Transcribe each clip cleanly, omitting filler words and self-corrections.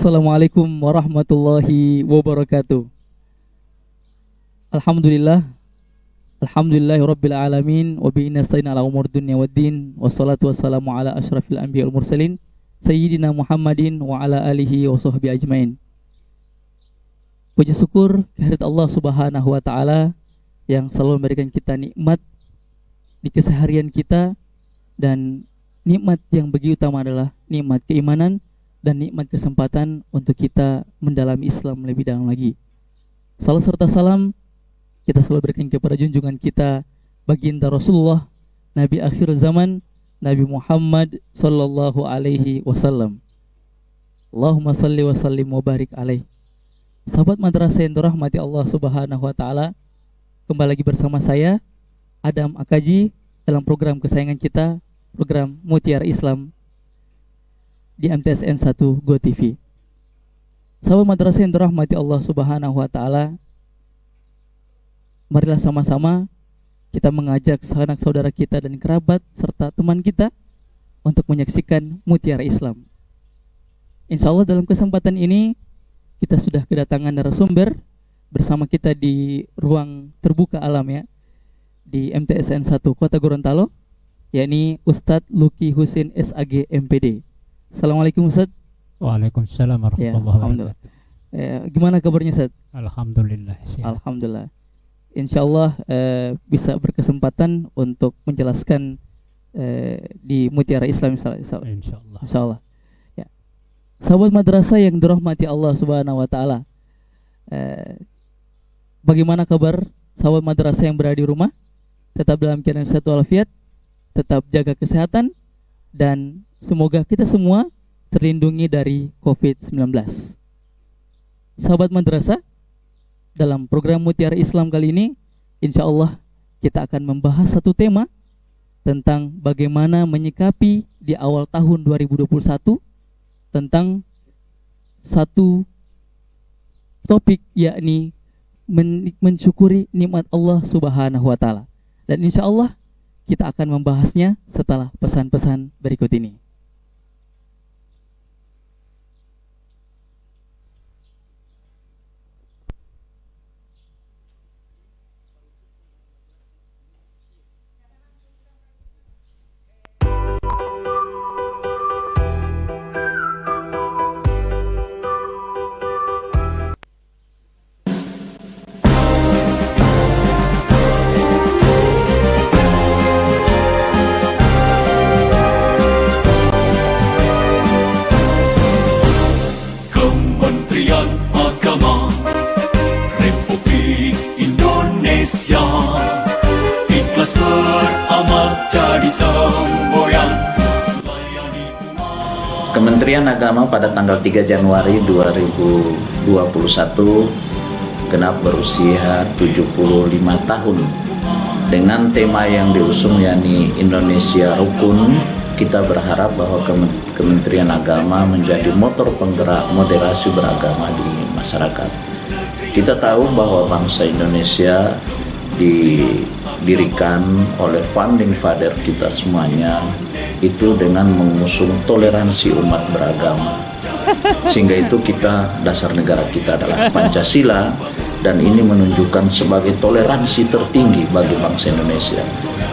Assalamualaikum warahmatullahi wabarakatuh. Alhamdulillah, alhamdulillahi rabbil alamin, wa bihi nasta'in ala umur dunya waddin, wassalatu wassalamu ala asyrafil anbiya wal mursalin, sayyidina Muhammadin wa ala alihi wa sahbihi ajmain. Puji syukur kehadirat Allah Subhanahu wa taala yang selalu memberikan kita nikmat di keseharian kita, dan nikmat yang begitu utama adalah nikmat keimanan dan nikmat kesempatan untuk kita mendalami Islam lebih dalam lagi. Salam serta salam kita selalu berikan kepada junjungan kita, baginda Rasulullah, Nabi akhir zaman, Nabi Muhammad sallallahu alaihi wasallam. Allahumma salli wa sallim wa barik alaih. Sahabat madrasah yang dirahmati Allah Subhanahu wa taala, kembali lagi bersama saya Adam Akaji dalam program kesayangan kita, program Mutiara Islam di MTSN 1 Go TV. Sahabat madrasah yang dirahmati Allah Subhanahu wa taala, marilah sama-sama kita mengajak sanak saudara kita dan kerabat serta teman kita untuk menyaksikan Mutiara Islam. Insya Allah dalam kesempatan ini kita sudah kedatangan narasumber bersama kita di ruang terbuka alam ya, di MTSN 1 Kota Gorontalo, yakni Ustadz Luki Husin SAG MPD. Assalamualaikum Ustadz. Waalaikumsalam warahmatullahi wabarakatuh. Gimana kabarnya Ustadz? Alhamdulillah. Alhamdulillah. Insya Allah bisa berkesempatan untuk menjelaskan di Mutiara Islam insya Allah. Ya. Sahabat madrasah yang dirahmati Allah Subhanahu wa taala, bagaimana kabar sahabat madrasah yang berada di rumah? Tetap dalam keadaan sehat walafiat, tetap jaga kesehatan, dan semoga kita semua terlindungi dari COVID-19. Sahabat madrasah, dalam program Mutiara Islam kali ini, insya Allah kita akan membahas satu tema tentang bagaimana menyikapi di awal tahun 2021 tentang satu topik, yakni mensyukuri nikmat Allah Subhanahu wa taala. Dan insya Allah kita akan membahasnya setelah pesan-pesan berikut ini. Kementerian Agama pada tanggal 3 Januari 2021 genap berusia 75 tahun dengan tema yang diusung yakni Indonesia Rukun. Kita berharap bahwa Kementerian Agama menjadi motor penggerak moderasi beragama di masyarakat. Kita tahu bahwa bangsa Indonesia didirikan oleh founding father kita semuanya itu dengan mengusung toleransi umat beragama, sehingga itu dasar negara kita adalah Pancasila, dan ini menunjukkan sebagai toleransi tertinggi bagi bangsa Indonesia.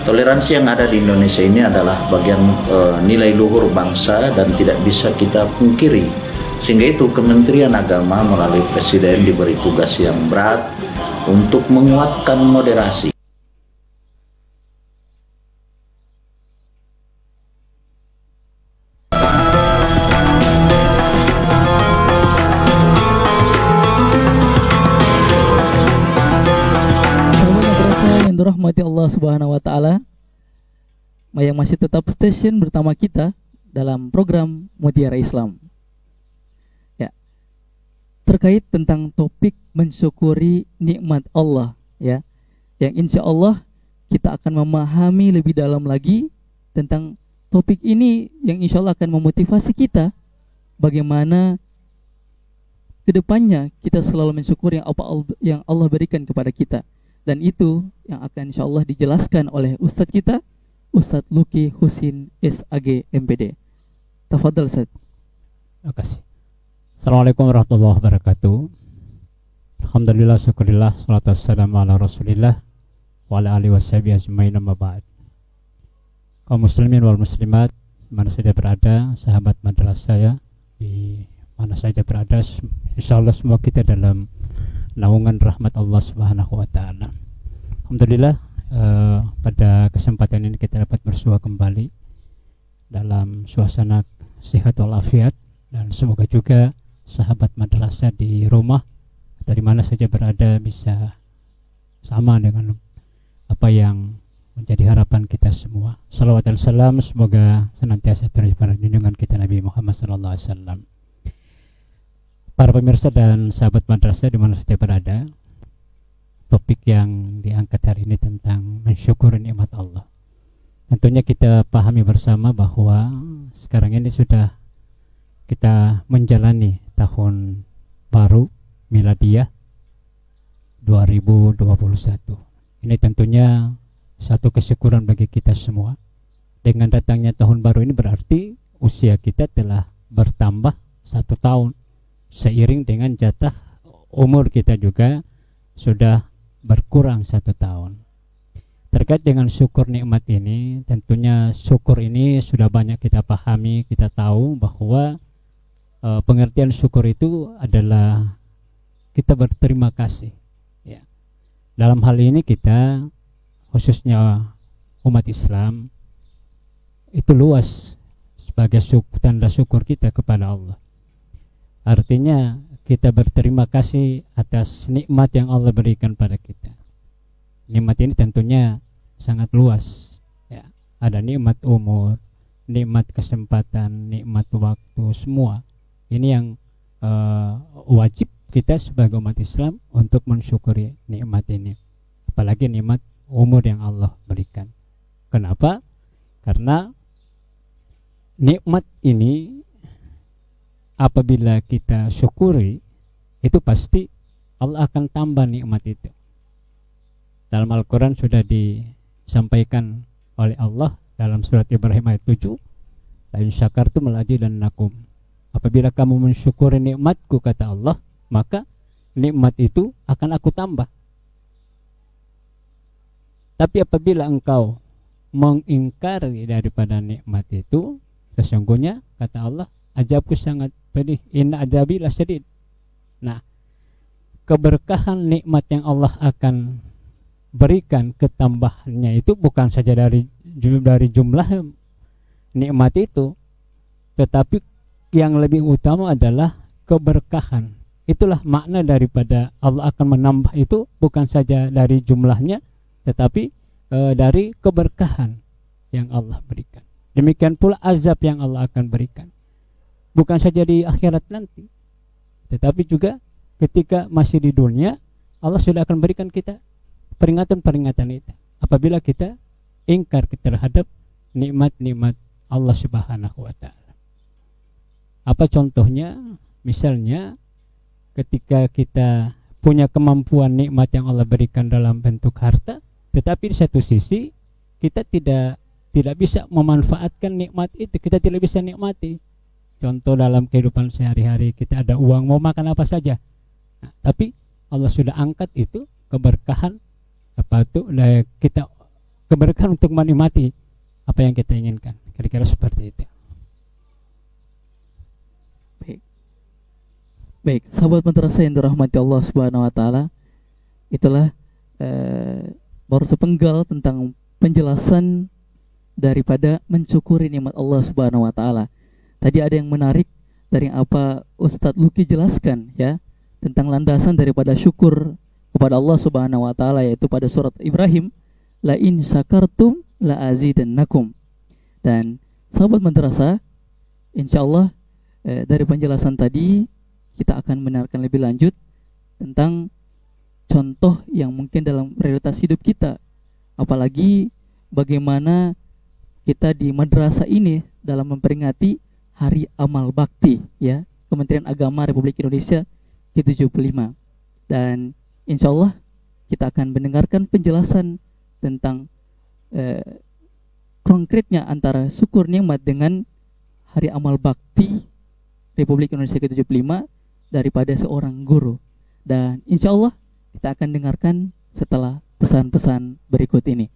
Toleransi yang ada di Indonesia ini adalah bagian nilai luhur bangsa dan tidak bisa kita pungkiri, sehingga itu Kementerian Agama melalui Presiden diberi tugas yang berat untuk menguatkan moderasi. Rahmati Allah Subhanahu wa taala, yang masih tetap station bersama kita dalam program Mutiara Islam. Ya. Terkait tentang topik mensyukuri nikmat Allah, ya. Yang insya Allah kita akan memahami lebih dalam lagi tentang topik ini, yang insya Allah akan memotivasi kita bagaimana kedepannya kita selalu mensyukuri apa yang Allah berikan kepada kita. Dan itu yang akan insya Allah dijelaskan oleh Ustadz kita, Ustadz Luki Husin SAG MPD. Tafadhal Ustadz. Terima kasih. Assalamualaikum warahmatullahi wabarakatuh. Alhamdulillah, syukurillah, salatu wassalamu ala rasulillah wa ala alihi washabihi ajmain, amma ba'd. Kaum muslimin wal muslimat mana saja berada, sahabat madrasah ya, di mana saja berada, insyaallah semua kita dalam naungan rahmat Allah Subhanahu wa taala. Alhamdulillah, pada kesempatan ini kita dapat bersua kembali dalam suasana sehat walafiat, dan semoga juga sahabat madrasah di rumah dari mana saja berada bisa sama dengan apa yang menjadi harapan kita semua. Salawat dan salam semoga senantiasa terus pada junjungan kita Nabi Muhammad SAW. Para pemirsa dan sahabat madrasah di mana saja berada, topik yang diangkat hari ini tentang mensyukuri nikmat Allah. Tentunya kita pahami bersama bahwa sekarang ini sudah kita menjalani tahun baru Miladiyah 2021. Ini tentunya satu kesyukuran bagi kita semua. Dengan datangnya tahun baru ini berarti usia kita telah bertambah 1 tahun. Seiring dengan jatah umur kita juga sudah berkurang 1 tahun. Terkait dengan syukur nikmat ini, tentunya syukur ini sudah banyak kita pahami, kita tahu bahwa pengertian syukur itu adalah kita berterima kasih ya. Dalam hal ini kita, khususnya umat Islam, itu luas sebagai tanda syukur kita kepada Allah. Artinya kita berterima kasih atas nikmat yang Allah berikan pada kita. Nikmat ini tentunya sangat luas ya. Ada nikmat umur, nikmat kesempatan, nikmat waktu, semua. Ini yang wajib kita sebagai umat Islam untuk mensyukuri nikmat ini. Apalagi nikmat umur yang Allah berikan. Kenapa? Karena nikmat ini apabila kita syukuri, itu pasti Allah akan tambah nikmat itu. Dalam Al-Quran sudah disampaikan oleh Allah dalam surat Ibrahim ayat 7, la in syakartum la azidannakum. Apabila kamu mensyukuri nikmatku, kata Allah, maka nikmat itu akan aku tambah. Tapi apabila engkau mengingkari daripada nikmat itu, sesungguhnya kata Allah, azabku sangat pedih, inna azabi lasyadid. Nah, keberkahan nikmat yang Allah akan berikan ketambahannya itu bukan saja dari jumlah nikmat itu, tetapi yang lebih utama adalah keberkahan. Itulah makna daripada Allah akan menambah itu, bukan saja dari jumlahnya, tetapi dari keberkahan yang Allah berikan. Demikian pula azab yang Allah akan berikan, bukan saja di akhirat nanti, tetapi juga ketika masih di dunia, Allah sudah akan berikan kita peringatan-peringatan itu apabila kita ingkar terhadap nikmat-nikmat Allah Subhanahu wa taala. Apa contohnya? Misalnya ketika kita punya kemampuan nikmat yang Allah berikan dalam bentuk harta, tetapi di satu sisi kita tidak bisa memanfaatkan nikmat itu, kita tidak bisa nikmati. Contoh dalam kehidupan sehari-hari, kita ada uang mau makan apa saja, nah, tapi Allah sudah angkat itu keberkahan, kita keberkahan untuk menikmati apa yang kita inginkan. Kira-kira seperti itu. Baik, sahabat madrasah yang dirahmati Allah Subhanahu wa taala, itulah baru sepenggal tentang penjelasan daripada mensyukuri nikmat Allah Subhanahu wa taala. Tadi ada yang menarik dari apa Ustadz Luki jelaskan ya, tentang landasan daripada syukur kepada Allah Subhanahu wa taala, yaitu pada surat Ibrahim, la in syakartum la azidannakum. Dan sahabat madrasah, insyaallah dari penjelasan tadi kita akan mendengarkan lebih lanjut tentang contoh yang mungkin dalam realitas hidup kita, apalagi bagaimana kita di madrasah ini dalam memperingati Hari Amal Bakti ya, Kementerian Agama Republik Indonesia ke-75. Dan insya Allah kita akan mendengarkan penjelasan tentang konkretnya antara syukur nikmat dengan Hari Amal Bakti Republik Indonesia ke-75 daripada seorang guru. Dan insya Allah kita akan dengarkan setelah pesan-pesan berikut ini.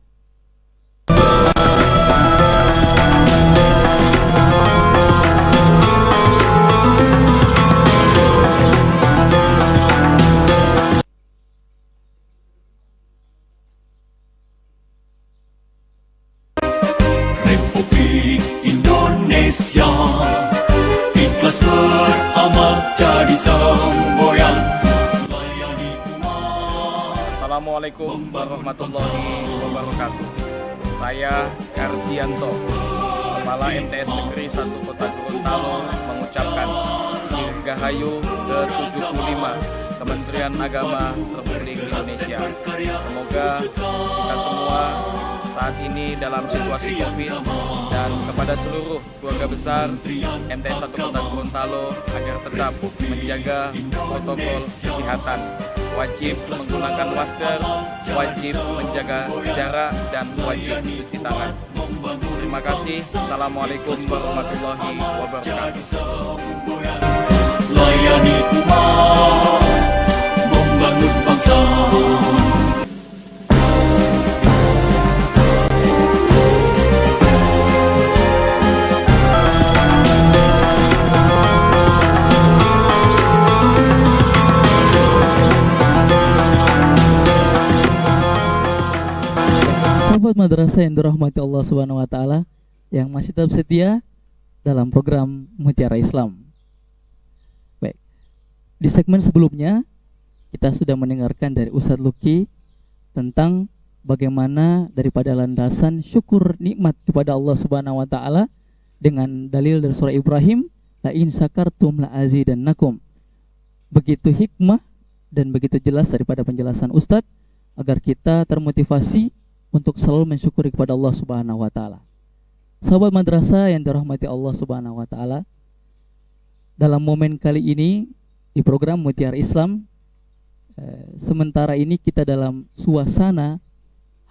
Republik Indonesia ikhlas beramal jadi semboyan layani umat. Assalamualaikum warahmatullahi wabarakatuh. Saya Kardianto, Kepala MTS Negeri 1 Kota Gorontalo, mengucapkan Dirgahayu ke-75 Kementerian Agama Republik Indonesia. Semoga kita semua saat ini dalam situasi COVID, dan kepada seluruh keluarga besar MTS 1 Kota Gorontalo agar tetap menjaga protokol kesehatan. Wajib menggunakan masker, wajib menjaga jarak, dan wajib cuci tangan. Terima kasih. Assalamualaikum warahmatullahi wabarakatuh. Layani umat, membangun bangsa. Sahabat madrasah yang dirahmati Allah Subhanahu wa taala yang masih tetap setia dalam program Mutiara Islam. Baik. Di segmen sebelumnya kita sudah mendengarkan dari Ustadz Luki tentang bagaimana daripada landasan syukur nikmat kepada Allah Subhanahu wa taala dengan dalil dari surah Ibrahim, la in syakartum la azidannakum. Begitu hikmah dan begitu jelas daripada penjelasan Ustadz agar kita termotivasi untuk selalu mensyukuri kepada Allah Subhanahu wa taala. Sahabat madrasah yang dirahmati Allah Subhanahu wa taala, dalam momen kali ini di program Mutiara Islam, sementara ini kita dalam suasana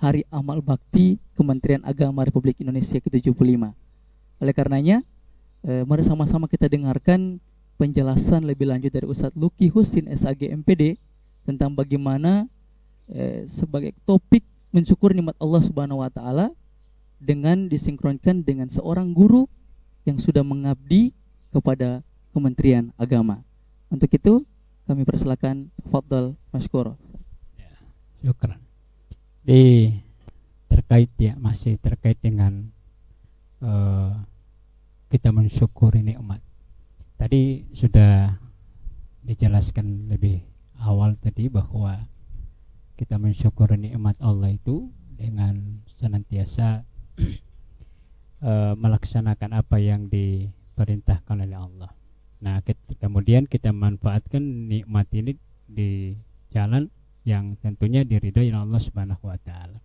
Hari Amal Bakti Kementerian Agama Republik Indonesia ke-75. Oleh karenanya, mari sama-sama kita dengarkan penjelasan lebih lanjut dari Ustadz Luki Husin SAG MPD tentang bagaimana sebagai topik mensyukur nikmat Allah Subhanahu wa taala dengan disinkronkan dengan seorang guru yang sudah mengabdi kepada Kementerian Agama. Untuk itu kami persilakan, tafadhol masykur. Ya, syukran. Masih terkait dengan kita mensyukuri nikmat. Tadi sudah dijelaskan lebih awal tadi bahwa kita mensyukuri nikmat Allah itu dengan senantiasa melaksanakan apa yang diperintahkan oleh Allah. Nah, kemudian kita manfaatkan nikmat ini di jalan yang tentunya diridhoi oleh Allah Subhanahu wa taala.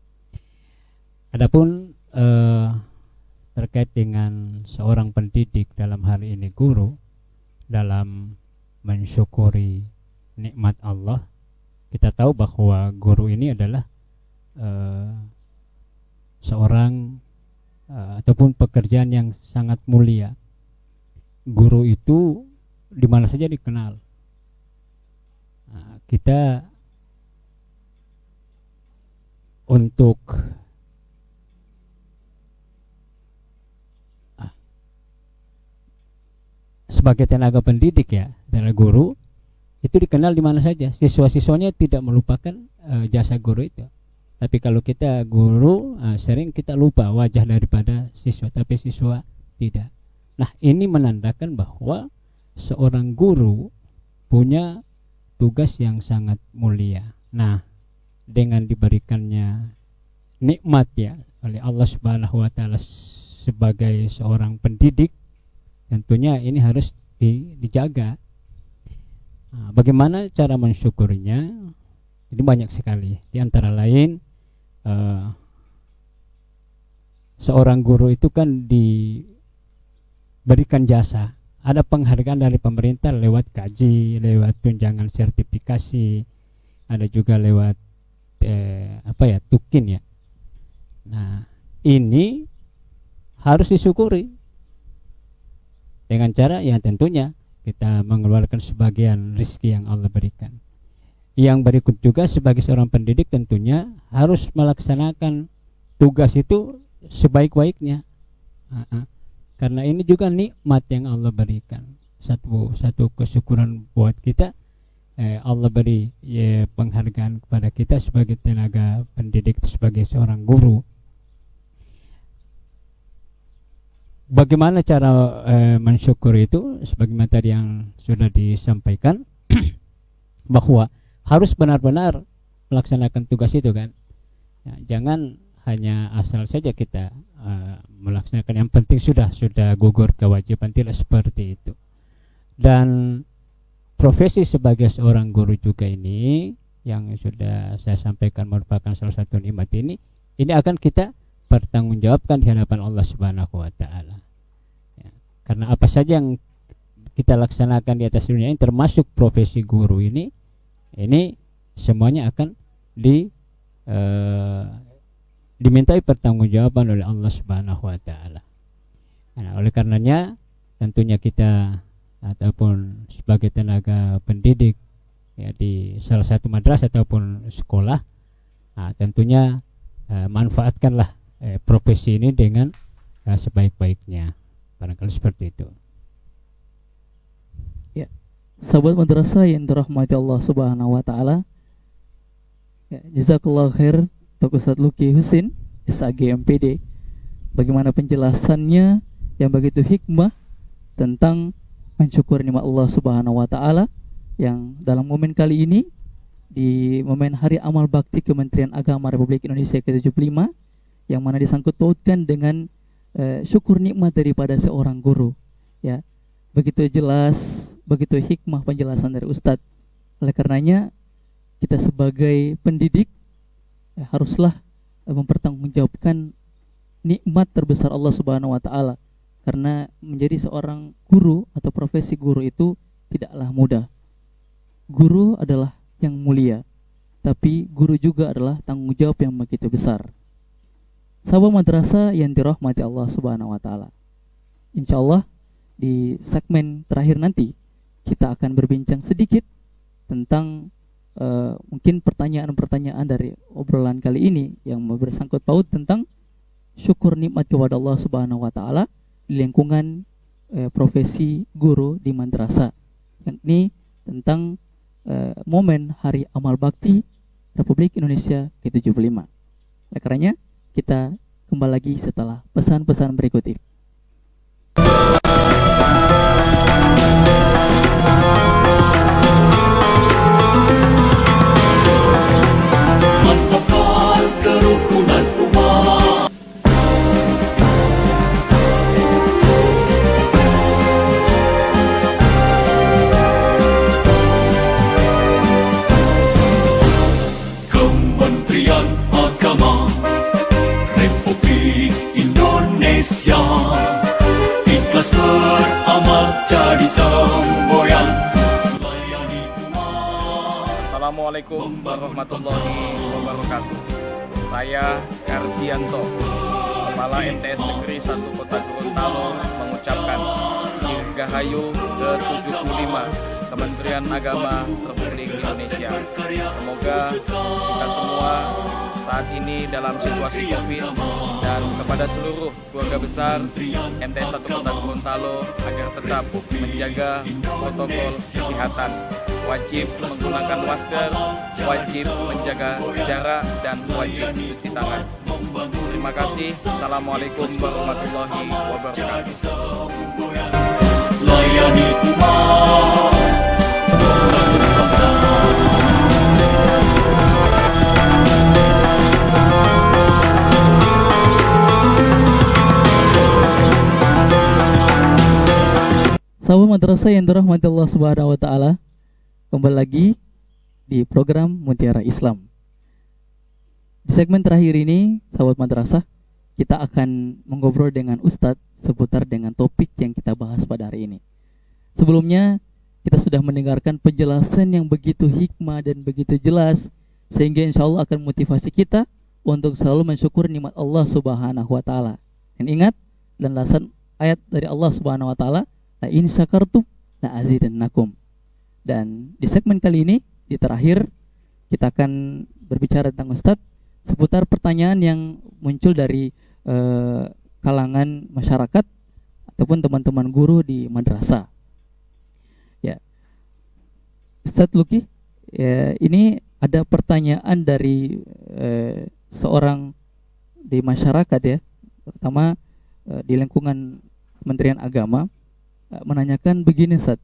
Adapun terkait dengan seorang pendidik, dalam hal ini guru, dalam mensyukuri nikmat Allah, kita tahu bahwa guru ini adalah seorang ataupun pekerjaan yang sangat mulia. Guru itu di mana saja dikenal. Nah, kita untuk sebagai tenaga pendidik ya, tenaga guru itu dikenal di mana saja. Siswa-siswanya tidak melupakan jasa guru itu. Tapi kalau kita guru, sering kita lupa wajah daripada siswa, tapi siswa tidak. Nah, ini menandakan bahwa seorang guru punya tugas yang sangat mulia. Nah, dengan diberikannya nikmat ya oleh Allah Subhanahu wa taala sebagai seorang pendidik, tentunya ini harus dijaga. Nah, bagaimana cara mensyukurinya? Ini banyak sekali. Di antara lain, seorang guru itu kan diberikan jasa. Ada penghargaan dari pemerintah lewat gaji, lewat tunjangan sertifikasi, ada juga lewat tukin ya. Nah, ini harus disyukuri dengan cara yang tentunya kita mengeluarkan sebagian rezeki yang Allah berikan. Yang berikut juga sebagai seorang pendidik tentunya harus melaksanakan tugas itu sebaik-baiknya. Karena ini juga nikmat yang Allah berikan. Satu kesyukuran buat kita. Allah beri penghargaan kepada kita sebagai tenaga pendidik, sebagai seorang guru. Bagaimana cara mensyukuri itu? Sebagaimana tadi yang sudah disampaikan bahwa harus benar-benar melaksanakan tugas itu kan. Ya, jangan hanya asal saja kita melaksanakan, yang penting sudah gugur kewajiban, tidak seperti itu. Dan profesi sebagai seorang guru juga ini yang sudah saya sampaikan merupakan salah satu nikmat ini akan kita pertanggungjawabkan di hadapan Allah Subhanahu wa taala. Ya, karena apa saja yang kita laksanakan di atas dunia ini termasuk profesi guru ini semuanya akan dimintai pertanggungjawaban oleh Allah Subhanahu wa taala. Nah, oleh karenanya tentunya kita ataupun sebagai tenaga pendidik ya di salah satu madrasah ataupun sekolah, tentunya manfaatkanlah profesi ini dengan sebaik-baiknya. Barangkali seperti itu. Ya, sahabat madrasah yang dirahmati Allah Subhanahu wa taala. Ya, jazakallahu khair untuk Ustaz Luki Husin, SAG MPD. Bagaimana penjelasannya yang begitu hikmah tentang mensyukur nikmat Allah Subhanahu wa taala yang dalam momen kali ini di momen Hari Amal Bakti Kementerian Agama Republik Indonesia ke-75 yang mana disangkut pautkan dengan syukur nikmat daripada seorang guru. Ya, begitu jelas, begitu hikmah penjelasan dari Ustadz. Oleh karenanya kita sebagai pendidik haruslah mempertanggungjawabkan nikmat terbesar Allah Subhanahu wa taala, karena menjadi seorang guru atau profesi guru itu tidaklah mudah. Guru adalah yang mulia, tapi guru juga adalah tanggung jawab yang begitu besar. Sahabat madrasah yang dirahmati Allah Subhanahu wa taala, insyaallah di segmen terakhir nanti kita akan berbincang sedikit tentang mungkin pertanyaan-pertanyaan dari obrolan kali ini yang bersangkut paut tentang syukur nikmat kepada Allah Subhanahu wa taala di lingkungan profesi guru di madrasah, yakni tentang momen Hari Amal Bakti Republik Indonesia ke-75. Oleh karenanya kita kembali lagi setelah pesan-pesan berikut ini. Mantapkan kerukunan umat. Kementerian Agama Republik Indonesia ikhlas beramal jadi semboyan melayani umat. Assalamualaikum warahmatullahi wabarakatuh. Saya Kardianto, Kepala MTS Negeri 1 Kota Gorontalo, mengucapkan Dirgahayu ke-75 Kementerian Agama Republik Indonesia. Semoga kita semua saat ini dalam situasi COVID, dan kepada seluruh keluarga besar MTS 1 Kota Gorontalo agar tetap menjaga protokol kesehatan. Wajib menggunakan masker, wajib menjaga jarak, dan wajib cuci tangan. Terima kasih. Assalamualaikum warahmatullahi wabarakatuh. Layani umat. Sahabat madrasah yang dirahmati Allah Subhanahu wa taala, kembali lagi di program Mutiara Islam. Di segmen terakhir ini, sahabat madrasah, kita akan mengobrol dengan Ustadz seputar dengan topik yang kita bahas pada hari ini. Sebelumnya, kita sudah mendengarkan penjelasan yang begitu hikmah dan begitu jelas, sehingga insya Allah akan motivasi kita untuk selalu mensyukur nikmat Allah Subhanahu wa taala. Dan ingat, dan alasan ayat dari Allah Subhanahu wa taala, la in syakartum la'azidannakum. Dan di segmen kali ini, di terakhir, kita akan berbicara tentang Ustadz seputar pertanyaan yang muncul dari kalangan masyarakat ataupun teman-teman guru di madrasah. Ya, Ustadz Luki, ya, ini ada pertanyaan dari seorang di masyarakat ya, terutama di lingkungan Kementerian Agama, menanyakan begini, Ustadz.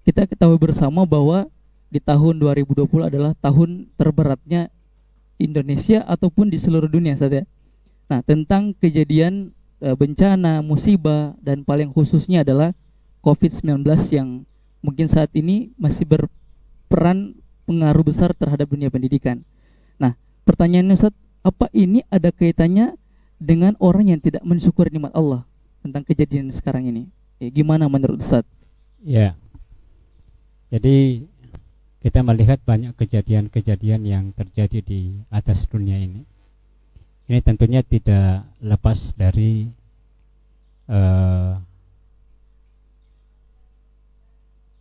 Kita ketahui bersama bahwa di tahun 2020 adalah tahun terberatnya Indonesia ataupun di seluruh dunia, Ustadz ya. Nah, tentang kejadian bencana, musibah, dan paling khususnya adalah COVID-19 yang mungkin saat ini masih berperan pengaruh besar terhadap dunia pendidikan. Nah, pertanyaannya Ustadz, apa ini ada kaitannya dengan orang yang tidak mensyukuri nikmat Allah tentang kejadian sekarang ini? Ya, gimana menurut Ustadz? Ya, jadi kita melihat banyak kejadian-kejadian yang terjadi di atas dunia ini. Ini tentunya tidak lepas dari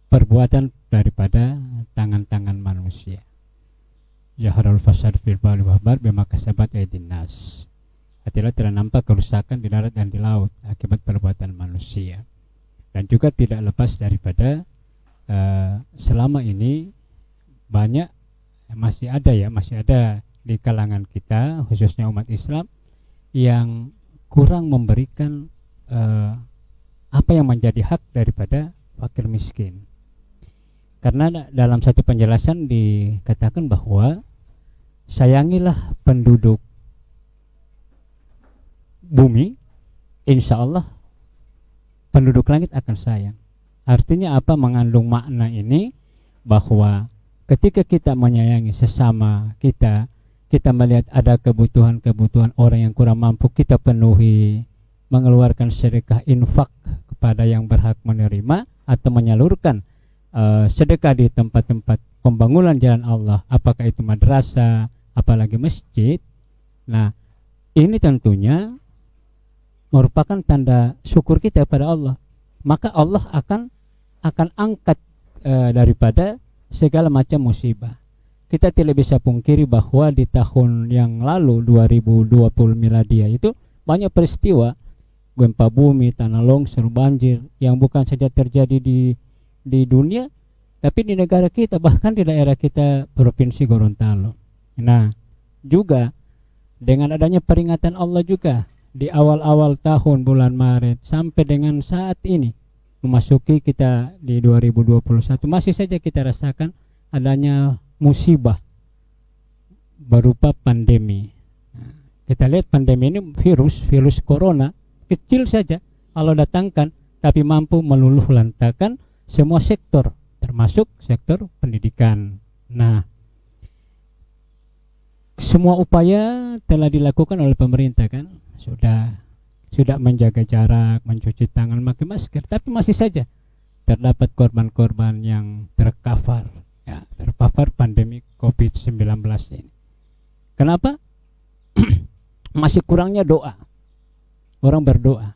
perbuatan daripada tangan-tangan manusia. Zaharul fasad fil barri wal bahri bima kasabat aydin nas. Artinya telah nampak kerusakan di darat dan di laut akibat perbuatan manusia. Dan juga tidak lepas daripada selama ini banyak masih ada di kalangan kita, khususnya umat Islam, yang kurang memberikan apa yang menjadi hak daripada fakir miskin. Karena dalam satu penjelasan dikatakan bahwa sayangilah penduduk bumi, insya Allah penduduk langit akan sayang. Artinya apa? Mengandung makna ini bahwa ketika kita menyayangi sesama kita, kita melihat ada kebutuhan-kebutuhan orang yang kurang mampu, kita penuhi, mengeluarkan sedekah infak kepada yang berhak menerima, atau menyalurkan sedekah di tempat-tempat pembangunan jalan Allah, apakah itu madrasah, apalagi masjid. Nah, ini tentunya merupakan tanda syukur kita pada Allah. Maka Allah akan angkat daripada segala macam musibah. Kita tidak bisa pungkiri bahwa di tahun yang lalu 2020 miladiah itu banyak peristiwa gempa bumi, tanah longsor, banjir yang bukan saja terjadi di dunia, tapi di negara kita, bahkan di daerah kita Provinsi Gorontalo. Nah, juga dengan adanya peringatan Allah juga di awal-awal tahun bulan Maret sampai dengan saat ini memasuki kita di 2021, masih saja kita rasakan adanya musibah berupa pandemi. Nah, kita lihat pandemi ini virus corona kecil saja Allah datangkan, tapi mampu meluluh lantakan semua sektor, termasuk sektor pendidikan. Nah, semua upaya telah dilakukan oleh pemerintah kan, sudah menjaga jarak, mencuci tangan, memakai masker, tapi masih saja terdapat korban-korban yang terpapar pandemi COVID-19 ini. Kenapa? Masih kurangnya doa. Orang berdoa.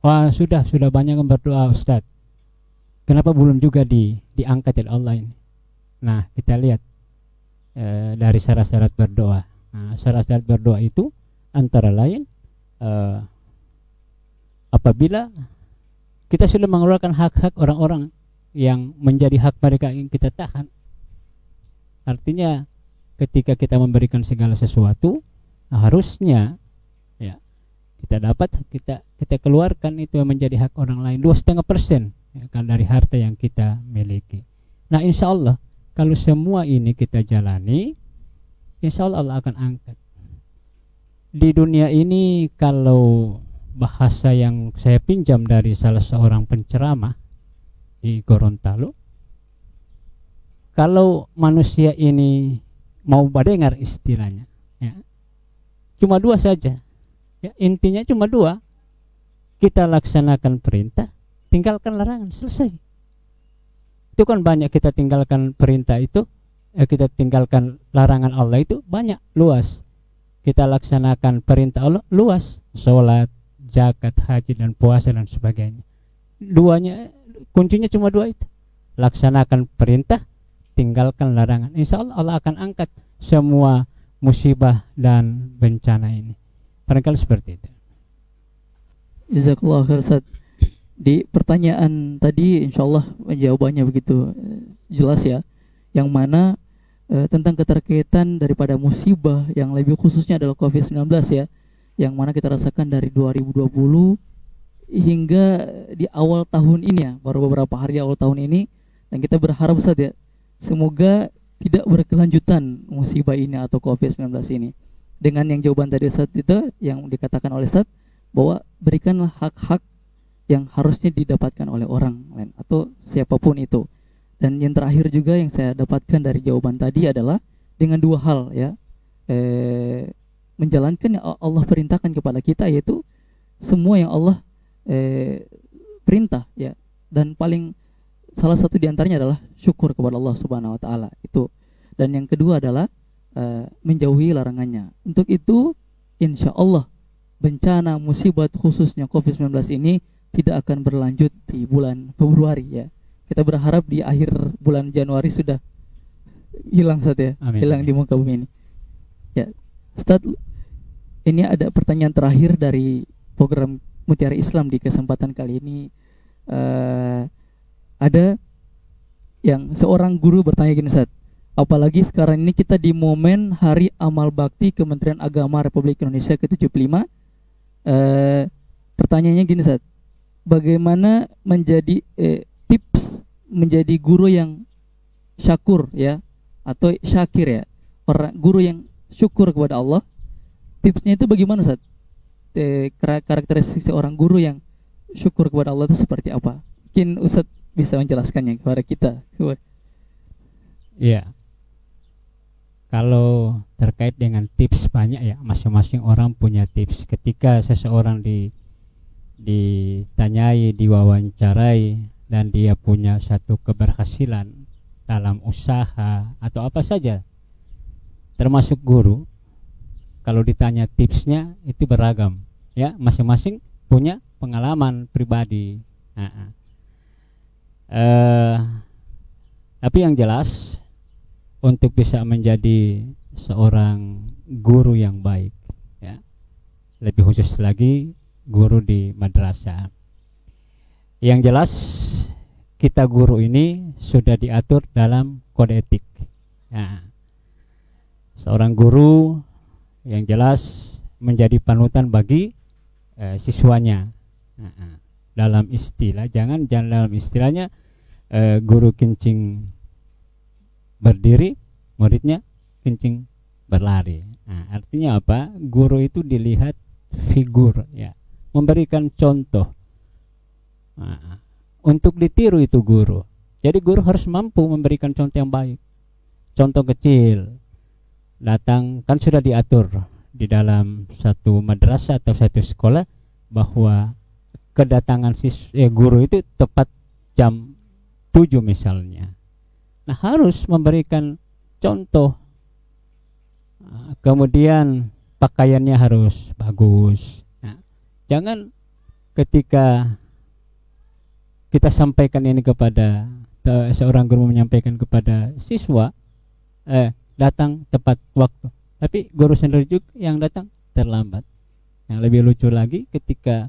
Wah, sudah banyak yang berdoa, Ustadz. Kenapa belum juga diangkat oleh Allah ini? Nah, kita lihat dari syarat-syarat berdoa. Nah, syarat-syarat berdoa itu antara lain apabila kita sudah mengeluarkan hak-hak orang-orang yang menjadi hak mereka yang kita tahan. Artinya ketika kita memberikan segala sesuatu, harusnya ya kita keluarkan itu yang menjadi hak orang lain 2,5% ya, dari harta yang kita miliki. Nah, insya Allah kalau semua ini kita jalani, insya Allah Allah akan angkat. Di dunia ini, kalau bahasa yang saya pinjam dari salah seorang penceramah di Gorontalo, kalau manusia ini mau mendengar istilahnya ya, cuma dua saja ya, intinya cuma dua. Kita laksanakan perintah, tinggalkan larangan, selesai. Itu kan banyak, kita tinggalkan perintah itu, kita tinggalkan larangan Allah itu banyak, luas. Kita laksanakan perintah Allah luas, sholat, zakat, haji, dan puasa dan sebagainya. duanya, kuncinya cuma dua itu. Laksanakan perintah, tinggalkan larangan. Insya Allah Allah akan angkat semua musibah dan bencana ini. Barangkali seperti itu. Jazakallah khair Ustaz. Di pertanyaan tadi insya Allah jawabannya begitu jelas ya. Yang mana tentang keterkaitan daripada musibah yang lebih khususnya adalah COVID-19 ya. Yang mana kita rasakan dari 2020 hingga di awal tahun ini ya, baru beberapa hari awal tahun ini. Dan kita berharap Ustaz ya, semoga tidak berkelanjutan musibah ini atau COVID-19 ini. Dengan yang jawaban tadi Ustaz itu yang dikatakan oleh Ustaz bahwa berikanlah hak-hak yang harusnya didapatkan oleh orang lain atau siapapun itu. Dan yang terakhir juga yang saya dapatkan dari jawaban tadi adalah dengan dua hal ya, menjalankan yang Allah perintahkan kepada kita, yaitu semua yang Allah perintah ya, dan paling salah satu diantaranya adalah syukur kepada Allah Subhanahu Wa Taala itu. Dan yang kedua adalah menjauhi larangannya. Untuk itu insya Allah bencana musibah khususnya COVID-19 ini tidak akan berlanjut di bulan Februari ya. Kita berharap di akhir bulan Januari sudah hilang saja ya. Amin. Hilang di muka bumi ini. Ya, Ustaz, ini ada pertanyaan terakhir dari program Mutiara Islam di kesempatan kali ini. Ada yang seorang guru bertanya gini Ustaz, apalagi sekarang ini kita di momen Hari Amal Bakti Kementerian Agama Republik Indonesia ke-75. Pertanyaannya gini Ustaz, bagaimana menjadi tips menjadi guru yang syakur ya, atau syakir ya, orang guru yang syukur kepada Allah. Tipsnya itu bagaimana Ustaz? Karakteristik seorang guru yang syukur kepada Allah itu seperti apa? Mungkin Ustaz bisa menjelaskannya kepada kita. Iya. Kalau terkait dengan tips banyak ya, masing-masing orang punya tips. Ketika seseorang ditanyai, diwawancarai, dan dia punya satu keberhasilan dalam usaha atau apa saja, termasuk guru, kalau ditanya tipsnya itu beragam ya, masing-masing punya pengalaman pribadi. Tapi yang jelas, untuk bisa menjadi seorang guru yang baik ya, lebih khusus lagi guru di madrasah, yang jelas kita guru ini sudah diatur dalam kode etik ya. Seorang guru yang jelas menjadi panutan bagi siswanya. Dalam istilah, jangan dalam istilahnya guru kencing berdiri, muridnya kencing berlari. Artinya apa? Guru itu dilihat figur ya, memberikan contoh. Untuk ditiru itu guru. Jadi guru harus mampu memberikan contoh yang baik. Contoh kecil, datang, kan sudah diatur di dalam satu madrasah atau satu sekolah bahwa kedatangan guru itu tepat jam 7 misalnya. Nah, harus memberikan contoh. Kemudian pakaiannya harus bagus. Nah, jangan ketika kita sampaikan ini kepada seorang guru menyampaikan kepada siswa, datang tepat waktu, tapi guru sendiri juga yang datang terlambat. Yang lebih lucu lagi ketika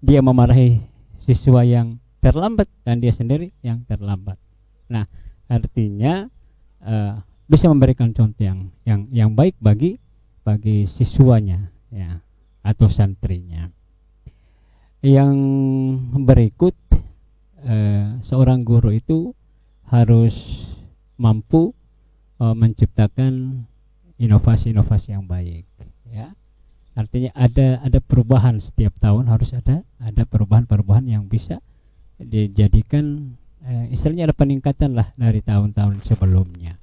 dia memarahi siswa yang terlambat dan dia sendiri yang terlambat. Nah, artinya bisa memberikan contoh yang baik bagi siswanya ya, atau santrinya. Yang berikut, seorang guru itu harus mampu menciptakan inovasi-inovasi yang baik ya. Artinya ada perubahan setiap tahun, harus ada perubahan-perubahan yang bisa dijadikan istilahnya ada peningkatan lah dari tahun-tahun sebelumnya.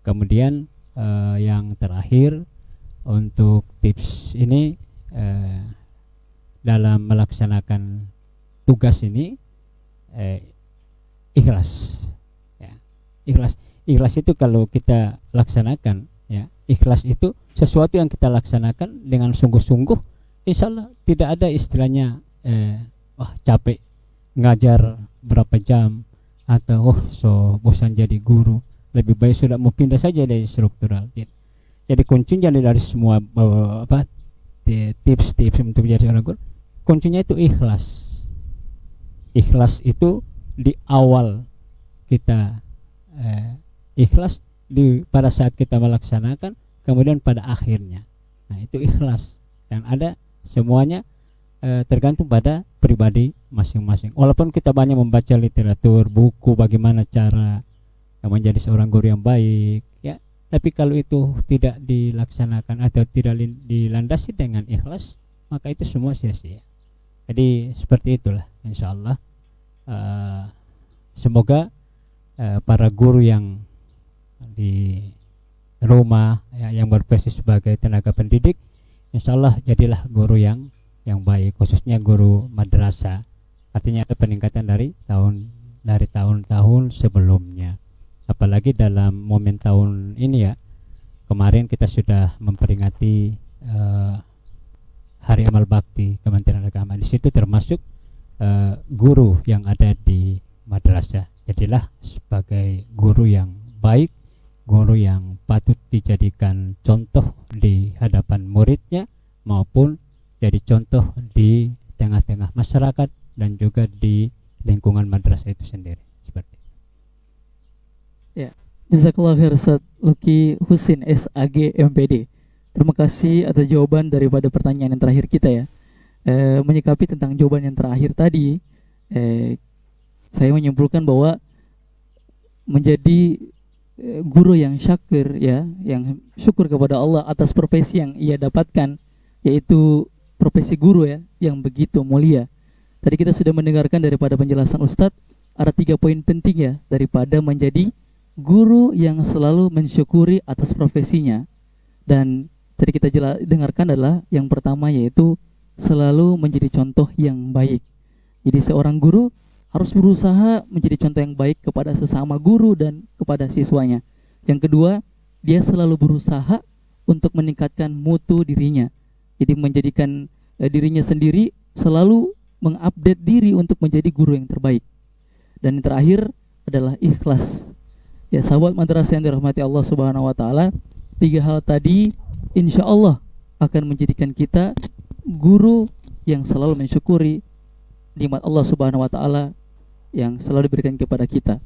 Kemudian yang terakhir untuk tips ini, dalam melaksanakan tugas ini, ikhlas ya. Ikhlas itu kalau kita laksanakan ya, ikhlas itu sesuatu yang kita laksanakan dengan sungguh-sungguh, insya Allah tidak ada istilahnya wah capek ngajar berapa jam, atau so bosan jadi guru, lebih baik sudah mau pindah saja dari struktural. Jadi kuncinya dari semua tips-tips untuk menjadi seorang guru, kuncinya itu ikhlas. Ikhlas itu di awal kita ikhlas pada saat kita melaksanakan, kemudian pada akhirnya. Nah, itu ikhlas, dan ada semuanya tergantung pada pribadi masing-masing. Walaupun kita banyak membaca literatur, buku bagaimana cara menjadi seorang guru yang baik, ya, tapi kalau itu tidak dilaksanakan atau tidak dilandasi dengan ikhlas, maka itu semua sia-sia. Jadi seperti itulah, insya Allah. Semoga para guru yang di rumah, ya, yang berprofesi sebagai tenaga pendidik, insya Allah jadilah guru yang baik, khususnya guru madrasah. Artinya ada peningkatan dari tahun-tahun sebelumnya. Apalagi dalam momen tahun ini, ya, kemarin kita sudah memperingati Hari Amal Bakti Kementerian Agama. Di situ termasuk guru yang ada di madrasah. Jadilah sebagai guru yang baik, guru yang patut dijadikan contoh di hadapan muridnya, maupun jadi contoh di tengah-tengah masyarakat dan juga di lingkungan madrasah itu sendiri. Seperti itu. Ya, jazakallah khair Ustaz Luki Husin SAG MPD. Terima kasih atas jawaban daripada pertanyaan yang terakhir kita, ya. Menyikapi tentang jawaban yang terakhir tadi, saya menyimpulkan bahwa menjadi guru yang syakir, ya, yang syukur kepada Allah atas profesi yang ia dapatkan, yaitu profesi guru, ya, yang begitu mulia. Tadi kita sudah mendengarkan daripada penjelasan Ustadz, ada 3 poin penting, ya, daripada menjadi guru yang selalu mensyukuri atas profesinya. Dan tadi kita dengarkan adalah yang pertama, yaitu selalu menjadi contoh yang baik. Jadi seorang guru harus berusaha menjadi contoh yang baik kepada sesama guru dan kepada siswanya. Yang kedua, dia selalu berusaha untuk meningkatkan mutu dirinya. Jadi menjadikan dirinya sendiri selalu mengupdate diri untuk menjadi guru yang terbaik. Dan yang terakhir adalah ikhlas. Ya, sahabat madrasah yang dirahmati Allah Subhanahu wa taala, 3 hal tadi insya Allah akan menjadikan kita guru yang selalu mensyukuri nikmat Allah Subhanahu wa taala yang selalu diberikan kepada kita.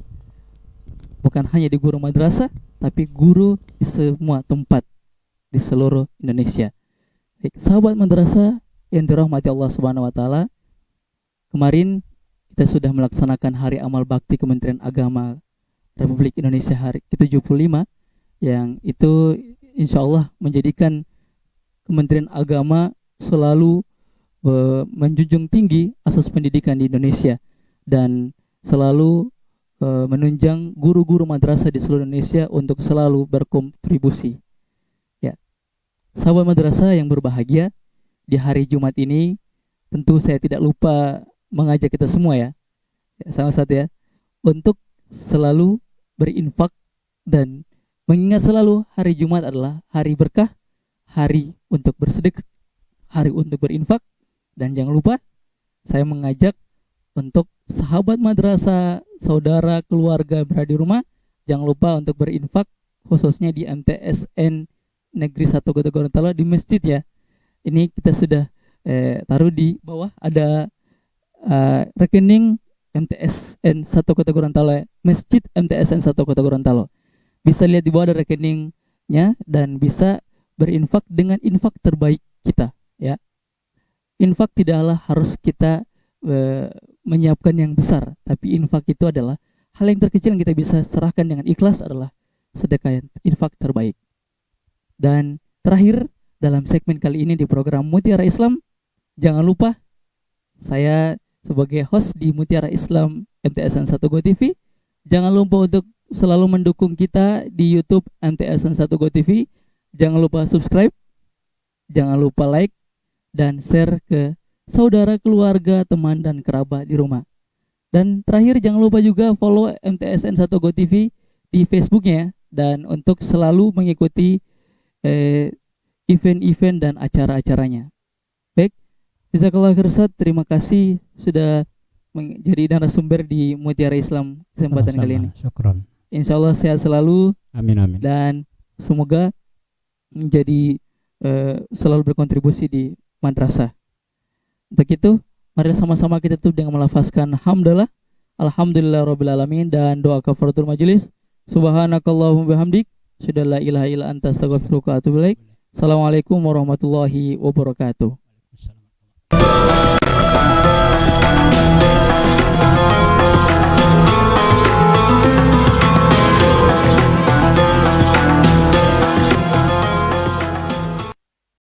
Bukan hanya di guru madrasah, tapi guru di semua tempat di seluruh Indonesia. Baik, sahabat madrasah yang dirahmati Allah Subhanahu wa taala, kemarin kita sudah melaksanakan Hari Amal Bakti Kementerian Agama Republik Indonesia hari ke-75, yang itu insya Allah menjadikan Kementerian Agama selalu menjunjung tinggi asas pendidikan di Indonesia dan selalu menunjang guru-guru madrasah di seluruh Indonesia untuk selalu berkontribusi. Ya, sahabat madrasah yang berbahagia, di hari Jumat ini tentu saya tidak lupa mengajak kita semua, ya, sama Ustaz, ya, untuk selalu berinfak dan mengingat selalu hari Jumat adalah hari berkah, hari untuk bersedekah, hari untuk berinfak. Dan jangan lupa saya mengajak untuk sahabat madrasah, saudara, keluarga berada di rumah, jangan lupa untuk berinfak khususnya di MTSN Negeri 1 Kota Gorontalo di masjid, ya. Ini kita sudah taruh di bawah ada rekening MTSN 1 Kota Gorontalo, ya. Masjid MTSN 1 Kota Gorontalo. Bisa lihat di bawah ada rekeningnya dan bisa berinfak dengan infak terbaik kita, ya. Infak tidaklah harus kita menyiapkan yang besar, tapi infak itu adalah hal yang terkecil yang kita bisa serahkan dengan ikhlas, adalah sedekah yang infak terbaik. Dan terakhir dalam segmen kali ini di program Mutiara Islam, jangan lupa saya sebagai host di Mutiara Islam MTSN 1 Go TV, jangan lupa untuk selalu mendukung kita di YouTube MTSN 1 Go TV. Jangan lupa subscribe, jangan lupa like dan share ke saudara, keluarga, teman, dan kerabat di rumah. Dan terakhir jangan lupa juga follow MTSN 1 Go TV di Facebooknya, dan untuk selalu mengikuti event-event dan acara-acaranya. Baik, jazakallahu khairan, terima kasih sudah menjadi narasumber di Mutiara Islam kesempatan kali ini. Syukron. Insya Allah sehat selalu Amin amin. dan semoga menjadi selalu berkontribusi di madrasah. Untuk itu, mari sama-sama kita tutup dengan melafazkan hamdalah, alhamdulillahirabbil alamin, dan doa kafaratul majelis. Subhanakallahumma bihamdik, asyhadu an la ilaha illa anta astaghfiruka wa atubu ilaik. Assalamualaikum warahmatullahi wabarakatuh.